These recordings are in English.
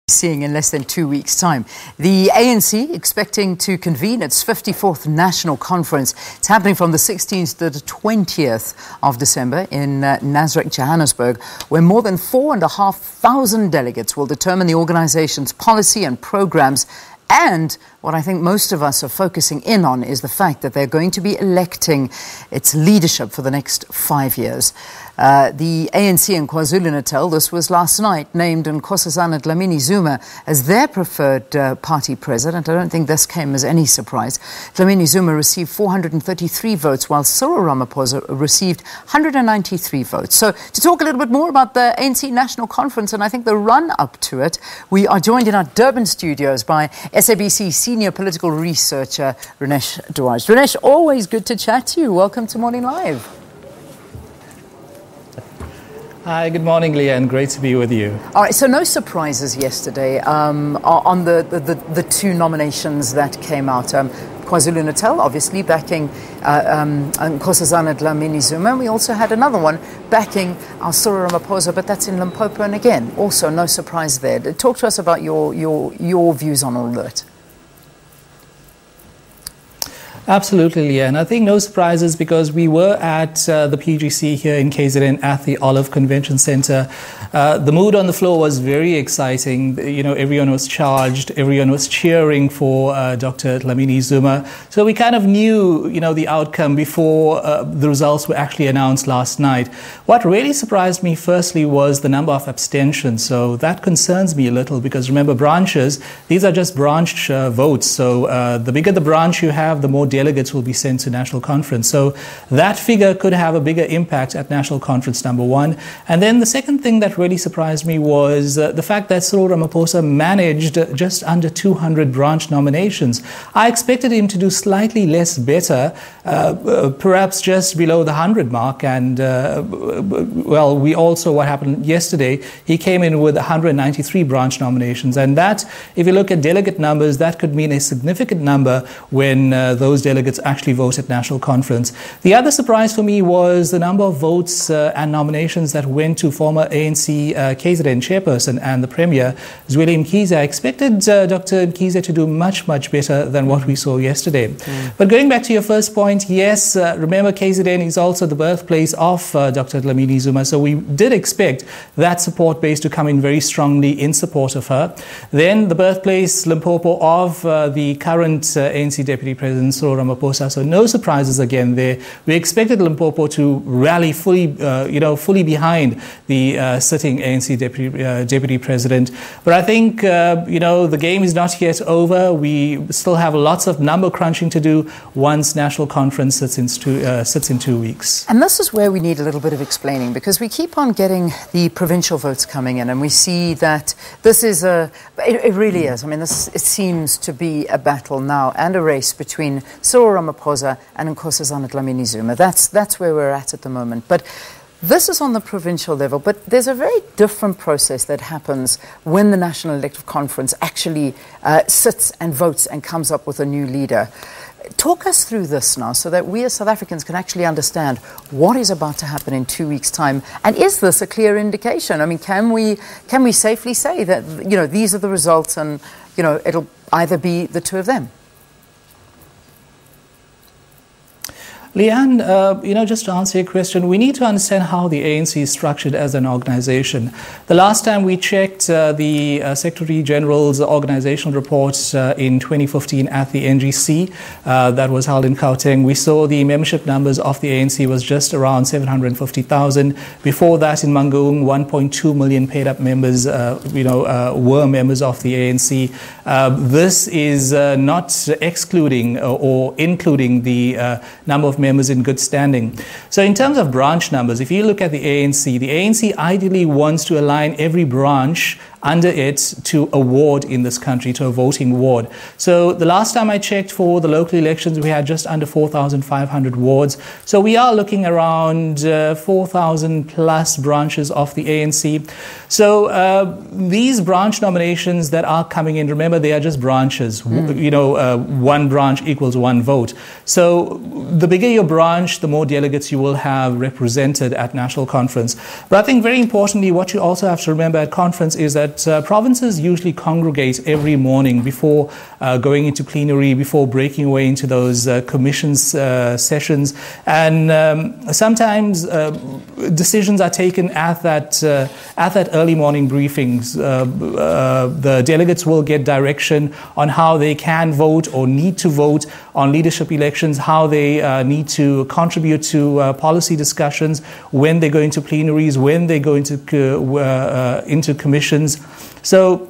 Seeing in less than 2 weeks' time. The ANC expecting to convene its 54th National Conference. It's happening from the 16th to the 20th of December in Nasrec, Johannesburg, where more than 4,500 delegates will determine the organization's policy and programs. And what I think most of us are focusing in on is the fact that they're going to be electing its leadership for the next 5 years. The ANC in KwaZulu-Natal, this was last night, named Nkosazana Dlamini-Zuma as their preferred party president. I don't think this came as any surprise. Dlamini-Zuma received 433 votes, while Cyril Ramaphosa received 193 votes. So to talk a little bit more about the ANC National Conference and I think the run-up to it, we are joined in our Durban studios by SABC senior political researcher Ronesh Dhawraj. Ronesh, always good to chat to you. Welcome to Morning Live. Hi, good morning, Leah, and great to be with you. All right, so no surprises yesterday on the two nominations that came out. KwaZulu-Natal, obviously, backing Nkosazana Dlamini-Zuma. We also had another one backing our Cyril Ramaphosa, but that's in Limpopo, and again, also no surprise there. Talk to us about your views on all that. Absolutely, Leah. And I think no surprises because we were at the PGC here in KZN at the Olive Convention Center. The mood on the floor was very exciting. You know, everyone was charged. Everyone was cheering for Dr. Dlamini-Zuma. So we kind of knew, you know, the outcome before the results were actually announced last night. What really surprised me, firstly, was the number of abstentions. So that concerns me a little because, remember, branches, these are just branch votes. So the bigger the branch you have, the more delegates will be sent to National Conference. So that figure could have a bigger impact at National Conference, number one. And then the second thing that really surprised me was the fact that Cyril Ramaphosa managed just under 200 branch nominations. I expected him to do slightly less better, perhaps just below the 100 mark. And, well, we all saw what happened yesterday. He came in with 193 branch nominations. And that, if you look at delegate numbers, that could mean a significant number when those delegates actually vote at National Conference. The other surprise for me was the number of votes and nominations that went to former ANC KZN chairperson and the Premier, Zweli Mkhize. I expected Dr. Mkhize to do much, much better than what we saw yesterday. But going back to your first point, yes, remember KZN is also the birthplace of Dr. Dlamini-Zuma, so we did expect that support base to come in very strongly in support of her. Then the birthplace, Limpopo, of the current ANC Deputy President, Cyril Ramaphosa. So no surprises again there. We expected Limpopo to rally fully behind the sitting ANC Deputy President. But I think, the game is not yet over. We still have lots of number crunching to do once National Conference sits in 2 weeks. And this is where we need a little bit of explaining because we keep on getting the provincial votes coming in and we see that this is it really is. I mean, it seems to be a battle now and a race between Cyril Ramaphosa and Nkosazana Dlamini-Zuma. That's where we're at the moment. But this is on the provincial level, but there's a very different process that happens when the National Elective Conference actually sits and votes and comes up with a new leader. Talk us through this now so that we as South Africans can actually understand what is about to happen in 2 weeks' time. And is this a clear indication? I mean, can we safely say that, these are the results and, it'll either be the two of them? Leanne, just to answer your question, we need to understand how the ANC is structured as an organization. The last time we checked the Secretary General's organizational reports in 2015 at the NGC that was held in Gauteng, we saw the membership numbers of the ANC was just around 750,000. Before that, in Mangaung, 1.2 million paid-up members, were members of the ANC. This is not excluding or including the number of members in good standing. So in terms of branch numbers, if you look at the ANC ideally wants to align every branch under it to a ward in this country, to a voting ward. So the last time I checked for the local elections, we had just under 4,500 wards. So we are looking around 4,000 plus branches of the ANC. So these branch nominations that are coming in, remember, they are just branches. One branch equals one vote. So the bigger your branch, the more delegates you will have represented at National Conference. But I think very importantly, what you also have to remember at conference is that but provinces usually congregate every morning before going into plenary, before breaking away into those commissions sessions, and sometimes decisions are taken at that early morning briefings. The delegates will get direction on how they can vote or need to vote on leadership elections, how they need to contribute to policy discussions, when they go into plenaries, when they go into commissions. So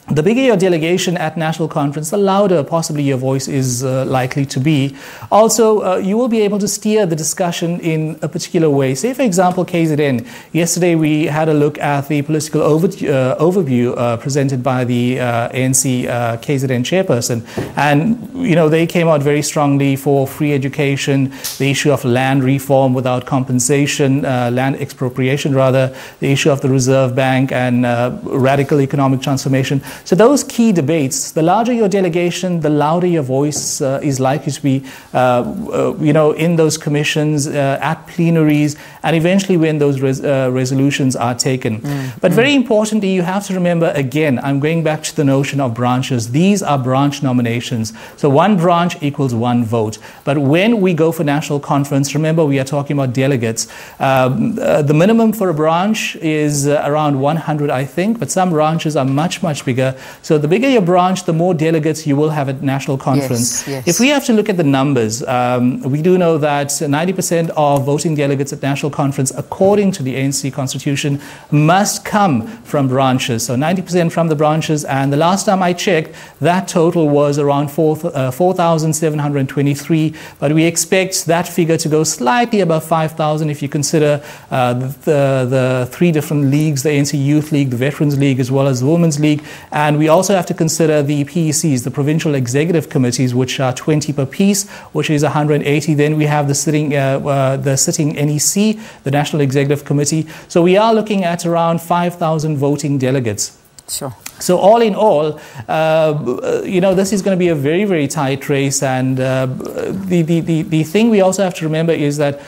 the bigger your delegation at national conference, the louder possibly your voice is likely to be. Also, you will be able to steer the discussion in a particular way. Say, for example, KZN. Yesterday we had a look at the political overview presented by the ANC KZN chairperson. And, you know, they came out very strongly for free education, the issue of land reform without compensation, land expropriation rather, the issue of the Reserve Bank and radical economic transformation. So those key debates, the larger your delegation, the louder your voice is likely to be, in those commissions, at plenaries, and eventually when those resolutions are taken. But very importantly, you have to remember, again, I'm going back to the notion of branches. These are branch nominations. So one branch equals one vote. But when we go for national conference, remember we are talking about delegates. The minimum for a branch is around 100, I think, but some branches are much, much bigger. So the bigger your branch, the more delegates you will have at national conference. Yes. If we have to look at the numbers, we do know that 90% of voting delegates at national conference, according to the ANC constitution, must come from branches. So 90% from the branches, and the last time I checked, that total was around 4,723, but we expect that figure to go slightly above 5,000 if you consider the three different leagues, the ANC Youth League, the Veterans League, as well as the Women's League. And we also have to consider the PECs, the Provincial Executive Committees, which are 20 per piece, which is 180. Then we have the sitting NEC, the National Executive Committee. So we are looking at around 5,000 voting delegates. Sure. So all in all, this is going to be a very, very tight race. And the thing we also have to remember is that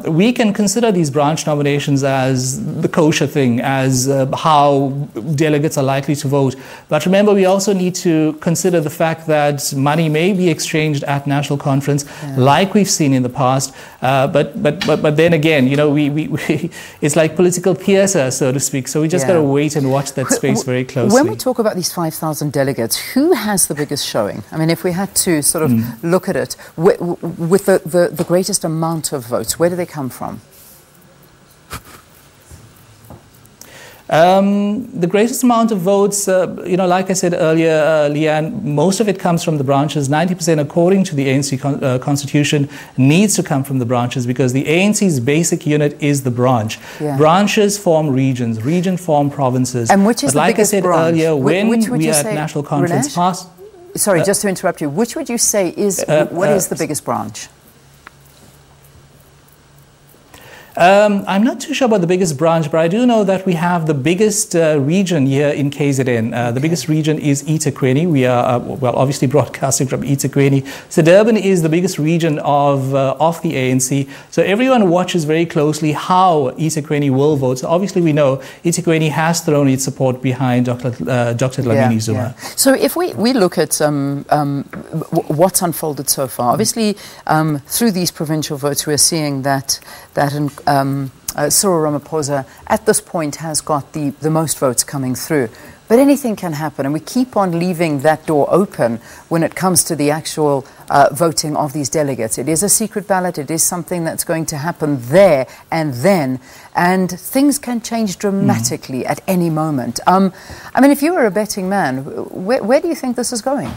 we can consider these branch nominations as the kosher thing, as how delegates are likely to vote. But remember, we also need to consider the fact that money may be exchanged at national conference, like we've seen in the past. But then again, we it's like political theatre, so to speak. So we just got to wait and watch that space very closely. When we talk about these 5,000 delegates, who has the biggest showing? I mean, if we had to sort of look at it, with the greatest amount of votes, where do they come from? The greatest amount of votes, like I said earlier, Leanne, most of it comes from the branches. 90%, according to the ANC constitution, needs to come from the branches because the ANC's basic unit is the branch. Yeah. Branches form regions, regions form provinces. And which is but the like biggest I said branch? earlier, when we are say, at national conference Ronesh? past... Sorry, just to interrupt you. Which would you say is, what is the biggest branch? I'm not too sure about the biggest branch, but I do know that we have the biggest region here in KZN. The biggest region is eThekwini. We are, obviously broadcasting from eThekwini. So Durban is the biggest region of the ANC. So everyone watches very closely how eThekwini will vote. So obviously we know eThekwini has thrown its support behind Dr. Dlamini-Zuma. Yeah. So if we look at what's unfolded so far, obviously through these provincial votes, we're seeing that Cyril Ramaphosa at this point has got the most votes coming through. But anything can happen, and we keep on leaving that door open when it comes to the actual voting of these delegates. It is a secret ballot. It is something that's going to happen there and then, and things can change dramatically at any moment. I mean, if you were a betting man, where do you think this is going?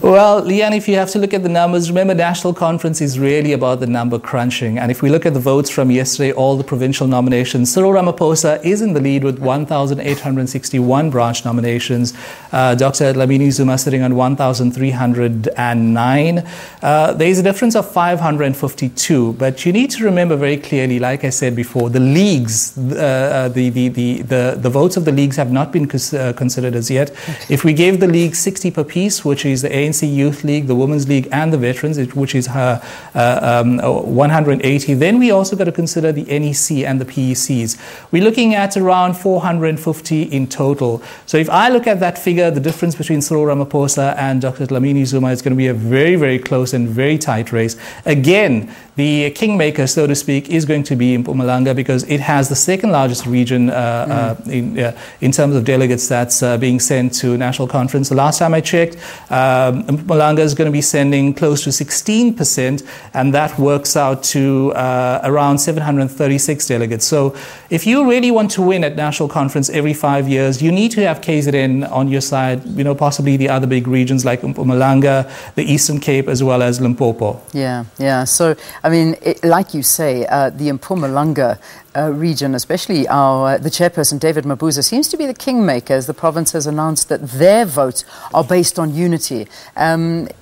Well, Leanne, if you have to look at the numbers, remember national conference is really about the number crunching. And if we look at the votes from yesterday, all the provincial nominations, Cyril Ramaphosa is in the lead with 1,861 branch nominations. Dr. Dlamini-Zuma sitting on 1,309. There is a difference of 552. But you need to remember very clearly, like I said before, the leagues, the votes of the leagues have not been considered as yet. Okay. If we gave the league 60 per piece, which is the ANC ANC Youth League, the Women's League, and the Veterans, which is her 180. Then we also got to consider the NEC and the PECs. We're looking at around 450 in total. So if I look at that figure, the difference between Cyril Ramaphosa and Dr. Dlamini-Zuma is going to be a very, very close and very tight race. Again, the kingmaker, so to speak, is going to be in Mpumalanga because it has the second largest region in terms of delegates that's being sent to National Conference. The last time I checked, Mpumalanga is going to be sending close to 16%, and that works out to around 736 delegates. So if you really want to win at National Conference every 5 years, you need to have KZN on your side, possibly the other big regions like Mpumalanga, the Eastern Cape, as well as Limpopo. Yeah. So, I mean, like you say, the Mpumalanga region, especially the chairperson, David Mabuza, seems to be the kingmaker as the province has announced that their votes are based on unity.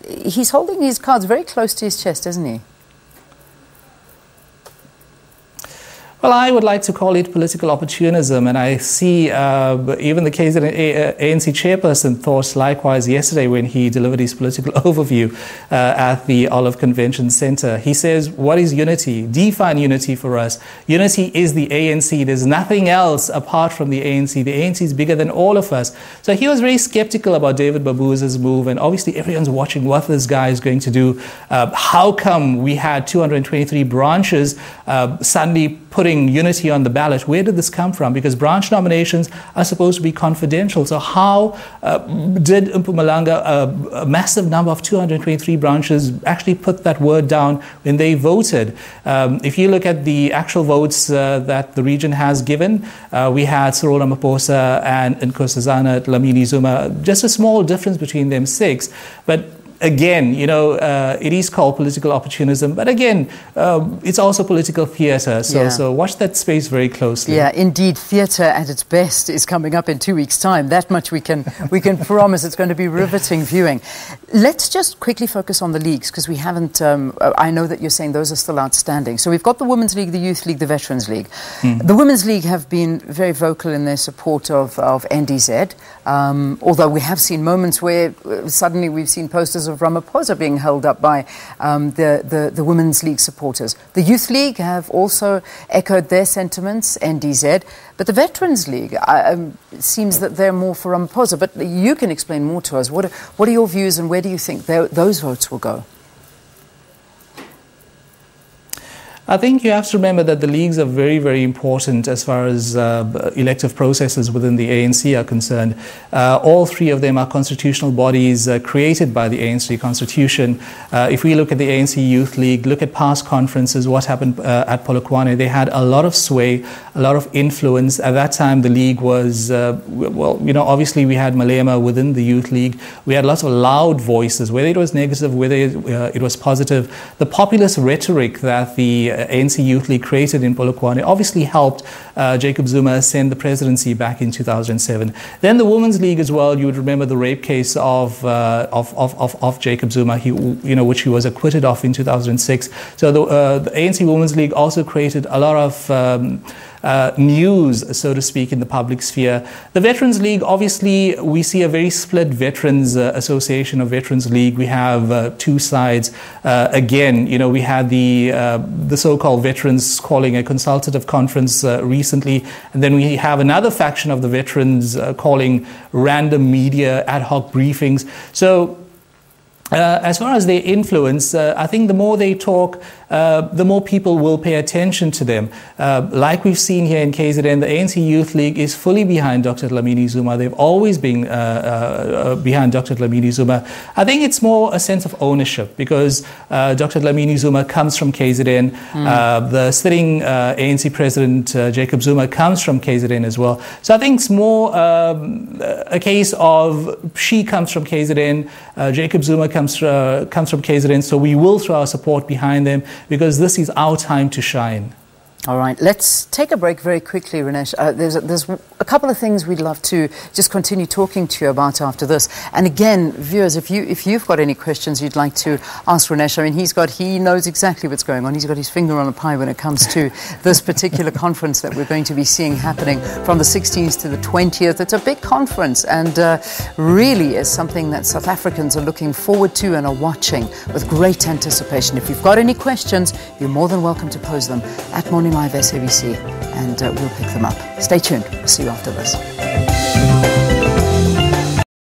He's holding his cards very close to his chest, isn't he? Well, I would like to call it political opportunism, and I see even the ANC chairperson thought likewise yesterday when he delivered his political overview at the Olive Convention Centre. He says, what is unity? Define unity for us. Unity is the ANC. There's nothing else apart from the ANC. The ANC is bigger than all of us. So he was very skeptical about David Mabuza's move, and obviously everyone's watching what this guy is going to do. How come we had 223 branches suddenly putting unity on the ballot? Where did this come from? Because branch nominations are supposed to be confidential. So how did Mpumalanga, a massive number of 223 branches, actually put that word down when they voted? If you look at the actual votes that the region has given, we had Cyril Ramaphosa and Nkosazana Dlamini-Zuma, just a small difference between them, 6. But again, it is called political opportunism, but again, it's also political theatre. So watch that space very closely. Yeah, indeed, theatre at its best is coming up in 2 weeks' time. That much we can promise. It's going to be riveting viewing. Let's just quickly focus on the leagues because we haven't. I know that you're saying those are still outstanding. So we've got the Women's League, the Youth League, the Veterans League. The Women's League have been very vocal in their support of NDZ, although we have seen moments where suddenly we've seen posters of Ramaphosa being held up by the Women's League supporters. The Youth League have also echoed their sentiments, NDZ, but the Veterans League seems that they're more for Ramaphosa. But you can explain more to us. What are your views and where do you think those votes will go? I think you have to remember that the leagues are very, very important as far as elective processes within the ANC are concerned. All 3 of them are constitutional bodies created by the ANC Constitution. If we look at the ANC Youth League, look at past conferences, what happened at Polokwane, they had a lot of sway, a lot of influence. At that time, the league was, obviously we had Malema within the Youth League. We had lots of loud voices, whether it was negative, whether it was positive. The populist rhetoric that the ANC Youth League created in Polokwane obviously helped Jacob Zuma ascend the presidency back in 2007. Then the Women's League as well, you would remember the rape case of Jacob Zuma, which he was acquitted of in 2006. So the ANC Women's League also created a lot of news, so to speak, in the public sphere. The Veterans League, obviously, we see a very split Veterans Association of Veterans League. We have 2 sides. Again, we had the so-called veterans calling a consultative conference recently, and then we have another faction of the veterans calling random media ad hoc briefings. So as far as their influence, I think the more they talk, the more people will pay attention to them. Like we've seen here in KZN, the ANC Youth League is fully behind Dr. Dlamini-Zuma. They've always been behind Dr. Dlamini-Zuma. I think it's more a sense of ownership because Dr. Dlamini-Zuma comes from KZN. The sitting ANC president, Jacob Zuma, comes from KZN as well. So I think it's more a case of she comes from KZN, Jacob Zuma comes from KZN, so we will throw our support behind them because this is our time to shine. All right, let's take a break very quickly, Ronesh. There's a couple of things we'd love to just continue talking to you about after this. And again, viewers, if you've got any questions you'd like to ask Ronesh, I mean, he knows exactly what's going on. He's got his finger on the pie when it comes to this particular conference that we're going to be seeing happening from the 16th to the 20th. It's a big conference and really is something that South Africans are looking forward to and are watching with great anticipation. If you've got any questions, you're more than welcome to pose them at Morning Live SABC, and we'll pick them up. Stay tuned. We'll see you after this.